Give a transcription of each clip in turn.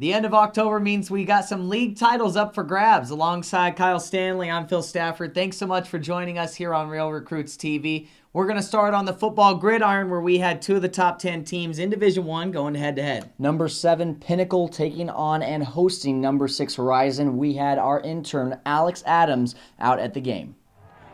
The end of October means we got some league titles up for grabs. Alongside Kyle Stanley, I'm Phil Stafford. Thanks so much for joining us here on Real Recruits TV. We're going to start on the football gridiron where we had two of the top 10 teams in Division I going head-to-head. Number 7, Pinnacle taking on and hosting number 6, Horizon. We had our intern, Alex Adams, out at the game.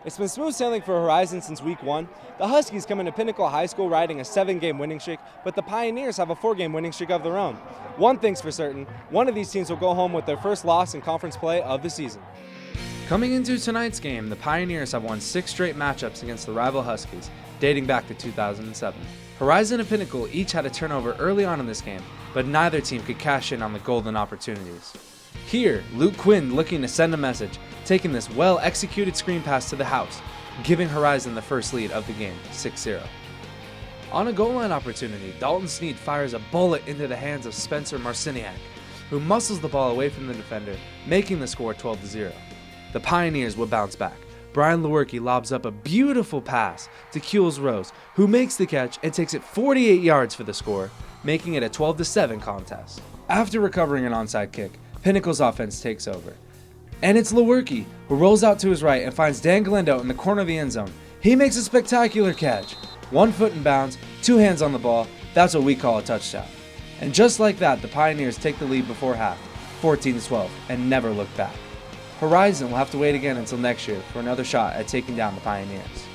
It's been smooth sailing for Horizon since week 1. The Huskies come into Pinnacle High School riding a 7-game winning streak, but the Pioneers have a 4-game winning streak of their own. One thing's for certain, one of these teams will go home with their first loss in conference play of the season. Coming into tonight's game, the Pioneers have won 6 straight matchups against the rival Huskies, dating back to 2007. Horizon and Pinnacle each had a turnover early on in this game, but neither team could cash in on the golden opportunities. Here, Luke Quinn looking to send a message, taking this well-executed screen pass to the house, giving Horizon the first lead of the game, 6-0. On a goal line opportunity, Dalton Sneed fires a bullet into the hands of Spencer Marciniak, who muscles the ball away from the defender, making the score 12-0. The Pioneers would bounce back. Brian Lewerke lobs up a beautiful pass to Kules Rose, who makes the catch and takes it 48 yards for the score, making it a 12-7 contest. After recovering an onside kick, Pinnacle's offense takes over. And it's Lewerke, who rolls out to his right and finds Dan Glendo in the corner of the end zone. He makes a spectacular catch. 1 foot in bounds, 2 hands on the ball. That's what we call a touchdown. And just like that, the Pioneers take the lead before half, 14-12, and never look back. Horizon will have to wait again until next year for another shot at taking down the Pioneers.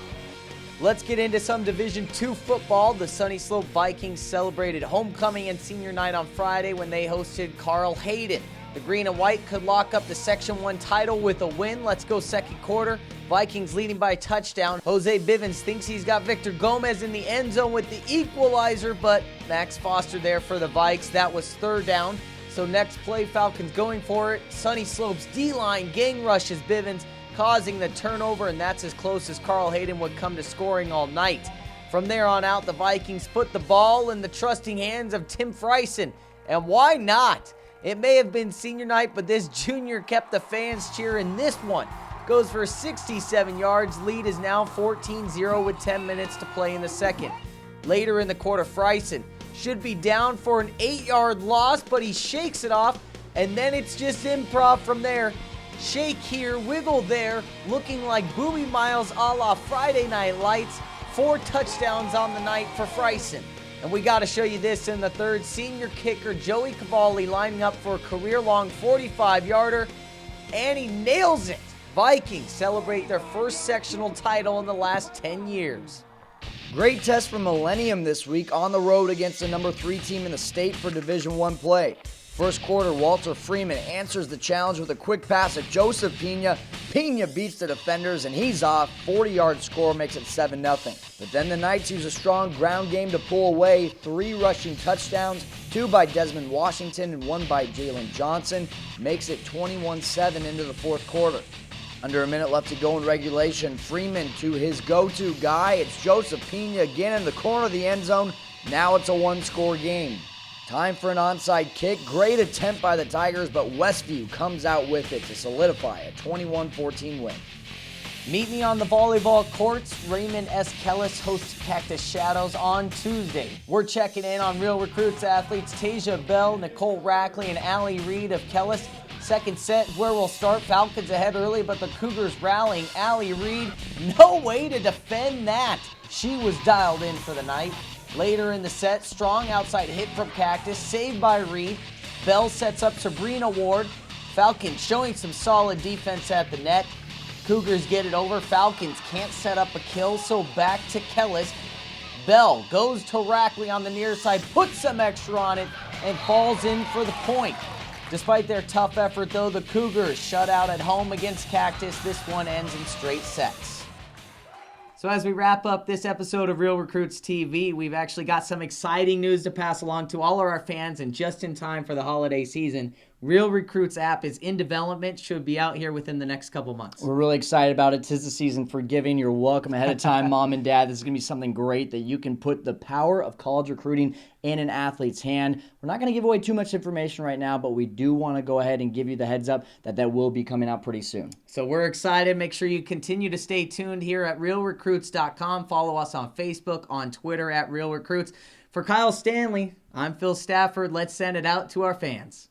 Let's get into some Division II football. The Sunny Slope Vikings celebrated homecoming and senior night on Friday when they hosted Carl Hayden. The green and white could lock up the Section 1 title with a win. Let's go second quarter. Vikings leading by a touchdown. Jose Bivens thinks he's got Victor Gomez in the end zone with the equalizer, but Max Foster there for the Vikes. That was third down. So next play, Falcons going for it. Sunny Slope's D-line gang rushes Bivens, causing the turnover, and that's as close as Carl Hayden would come to scoring all night. From there on out, the Vikings put the ball in the trusting hands of Tim Freisen. And why not? It may have been senior night, but this junior kept the fans cheering. This one goes for 67 yards. Lead is now 14-0 with 10 minutes to play in the second. Later in the quarter, Freisen should be down for an 8-yard loss, but he shakes it off, and then it's just improv from there. Shake here, wiggle there, looking like Booby Miles a la Friday Night Lights. 4 touchdowns on the night for Freisen. And we got to show you this in the third. Senior kicker Joey Cavalli lining up for a career-long 45-yarder, and he nails it. Vikings celebrate their first sectional title in the last 10 years. Great test for Millennium this week on the road against the number 3 team in the state for Division I play. First quarter, Walter Freeman answers the challenge with a quick pass at Joseph Pena. Pena beats the defenders and he's off. 40-yard score makes it 7-0. But then the Knights use a strong ground game to pull away. 3 rushing touchdowns, 2 by Desmond Washington and 1 by Jalen Johnson. Makes it 21-7 into the fourth quarter. Under a minute left to go in regulation, Freeman to his go-to guy. It's Joseph Pena again in the corner of the end zone. Now it's a 1-score game. Time for an onside kick. Great attempt by the Tigers, but Westview comes out with it to solidify a 21-14 win. Meet me on the volleyball courts. Raymond S. Kellis hosts Cactus Shadows on Tuesday. We're checking in on Real Recruits athletes Tasia Bell, Nicole Rackley, and Allie Reed of Kellis. Second set is where we'll start. Falcons ahead early, but the Cougars rallying. Allie Reed, no way to defend that. She was dialed in for the night. Later in the set, strong outside hit from Cactus, saved by Reed. Bell sets up Sabrina Ward. Falcons showing some solid defense at the net. Cougars get it over. Falcons can't set up a kill, so back to Kellis. Bell goes to Rackley on the near side, puts some extra on it, and falls in for the point. Despite their tough effort, though, the Cougars shut out at home against Cactus. This one ends in straight sets. So as we wrap up this episode of Real Recruits TV, we've actually got some exciting news to pass along to all of our fans, and just in time for the holiday season. Real Recruits app is in development, should be out here within the next couple months. We're really excited about it. 'Tis the season for giving. You're welcome ahead of time, Mom and Dad. This is going to be something great that you can put the power of college recruiting in an athlete's hand. We're not going to give away too much information right now, but we do want to go ahead and give you the heads up that that will be coming out pretty soon. So we're excited. Make sure you continue to stay tuned here at realrecruits.com. Follow us on Facebook, on Twitter at Real Recruits. For Kyle Stanley, I'm Phil Stafford. Let's send it out to our fans.